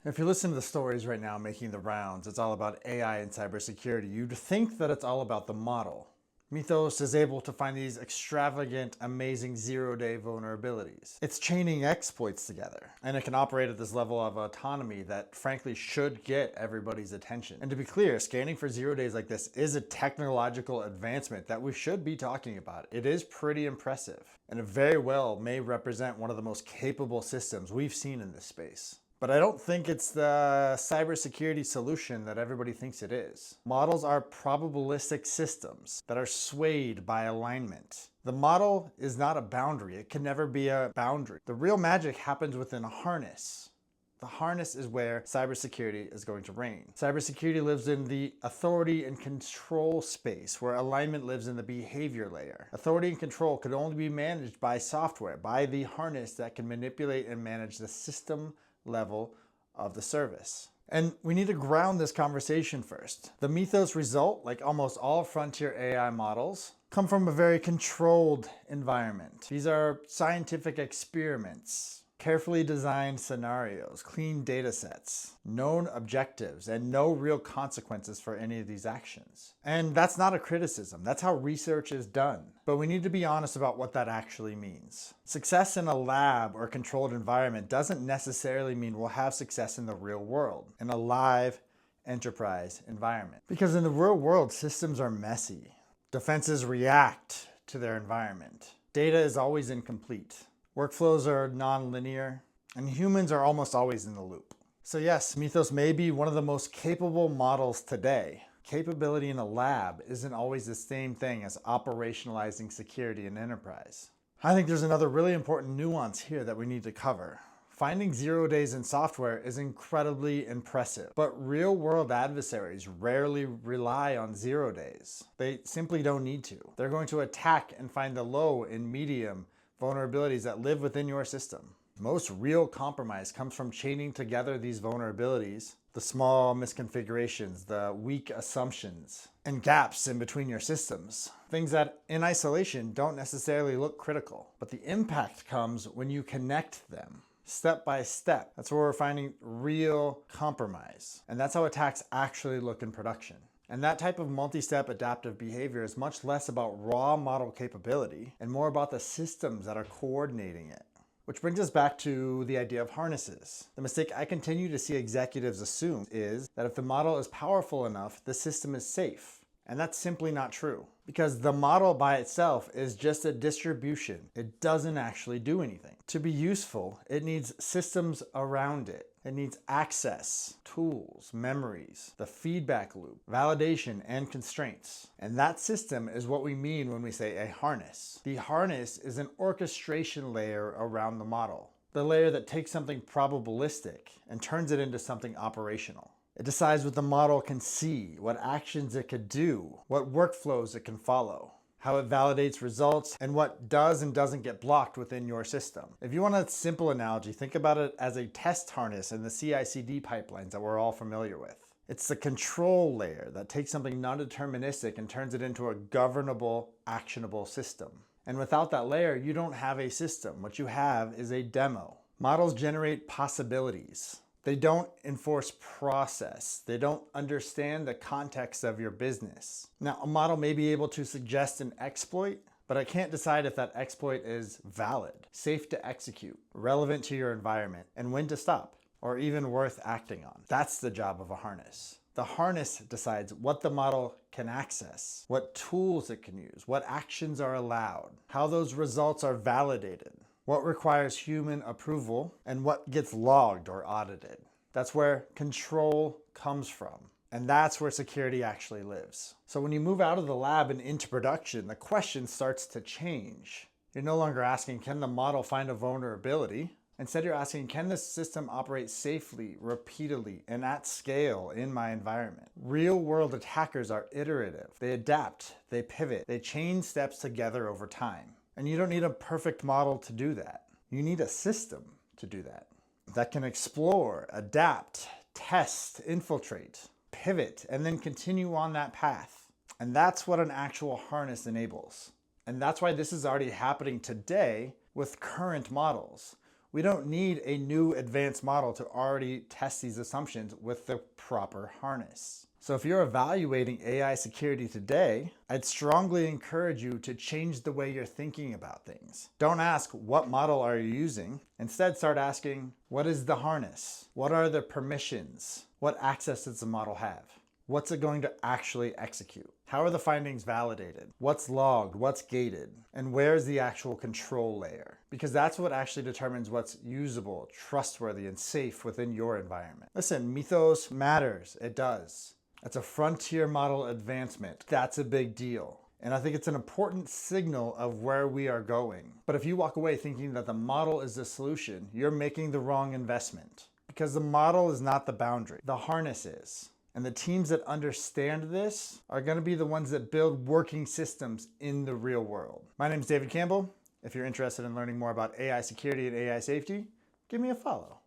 If you listen to the stories right now making the rounds, it's all about AI and cybersecurity. You'd think that it's all about the model. Mythos is able to find these extravagant, amazing zero-day vulnerabilities. It's chaining exploits together, and it can operate at this level of autonomy that frankly should get everybody's attention. And to be clear, scanning for 0 days like this is a technological advancement that we should be talking about. It is pretty impressive, and it very well may represent one of the most capable systems we've seen in this space. But I don't think it's the cybersecurity solution that everybody thinks it is. Models are probabilistic systems that are swayed by alignment. The model is not a boundary. It can never be a boundary. The real magic happens within a harness. The harness is where cybersecurity is going to reign. Cybersecurity lives in the authority and control space, where alignment lives in the behavior layer. Authority and control could only be managed by software, by the harness that can manipulate and manage the system level of the service. And we need to ground this conversation first. The Mythos result, like almost all frontier AI models, come from a very controlled environment. These are scientific experiments, carefully designed scenarios, clean data sets, known objectives, and no real consequences for any of these actions. And that's not a criticism. That's how research is done. But we need to be honest about what that actually means. Success in a lab or controlled environment doesn't necessarily mean we'll have success in the real world, in a live enterprise environment. Because in the real world, systems are messy. Defenses react to their environment. Data is always incomplete. Workflows are non-linear, and humans are almost always in the loop. So yes, Mythos may be one of the most capable models today. Capability in a lab isn't always the same thing as operationalizing security in enterprise. I think there's another really important nuance here that we need to cover. Finding 0 days in software is incredibly impressive, but real-world adversaries rarely rely on 0 days. They simply don't need to. They're going to attack and find the low and medium vulnerabilities that live within your system. Most real compromise comes from chaining together these vulnerabilities, the small misconfigurations, the weak assumptions, and gaps in between your systems. Things that in isolation don't necessarily look critical, but the impact comes when you connect them. Step by step. That's where we're finding real compromise. And that's how attacks actually look in production. And that type of multi-step adaptive behavior is much less about raw model capability and more about the systems that are coordinating it. Which brings us back to the idea of harnesses. The mistake I continue to see executives assume is that if the model is powerful enough, the system is safe. And that's simply not true. Because the model by itself is just a distribution. It doesn't actually do anything. To be useful, it needs systems around it. It needs access, tools, memories, the feedback loop, validation, and constraints. And that system is what we mean when we say a harness. The harness is an orchestration layer around the model. The layer that takes something probabilistic and turns it into something operational. It decides what the model can see, what actions it could do, what workflows it can follow, how it validates results, and what does and doesn't get blocked within your system. If you want a simple analogy, think about it as a test harness in the CI/CD pipelines that we're all familiar with. It's the control layer that takes something non-deterministic and turns it into a governable, actionable system. And without that layer, you don't have a system. What you have is a demo. Models generate possibilities. They don't enforce process. They don't understand the context of your business. Now, a model may be able to suggest an exploit, but I can't decide if that exploit is valid, safe to execute, relevant to your environment, and when to stop, or even worth acting on. That's the job of a harness. The harness decides what the model can access, what tools it can use, what actions are allowed, how those results are validated, what requires human approval, and what gets logged or audited. That's where control comes from. And that's where security actually lives. So when you move out of the lab and into production, the question starts to change. You're no longer asking, can the model find a vulnerability? Instead, you're asking, can this system operate safely, repeatedly, and at scale in my environment? Real-world attackers are iterative. They adapt, they pivot, they chain steps together over time. And you don't need a perfect model to do that. You need a system to do that can explore, adapt, test, infiltrate, pivot, and then continue on that path. And that's what an actual harness enables. And that's why this is already happening today with current models. We don't need a new advanced model to already test these assumptions with the proper harness. So if you're evaluating AI security today, I'd strongly encourage you to change the way you're thinking about things. Don't ask, what model are you using? Instead, start asking, what is the harness? What are the permissions? What access does the model have? What's it going to actually execute? How are the findings validated? What's logged? What's gated? And where's the actual control layer? Because that's what actually determines what's usable, trustworthy, and safe within your environment. Listen, Mythos matters. It does. It's a frontier model advancement. That's a big deal. And I think it's an important signal of where we are going. But if you walk away thinking that the model is the solution, you're making the wrong investment. Because the model is not the boundary. The harness is. And the teams that understand this are going to be the ones that build working systems in the real world. My name is David Campbell. If you're interested in learning more about AI security and AI safety, give me a follow.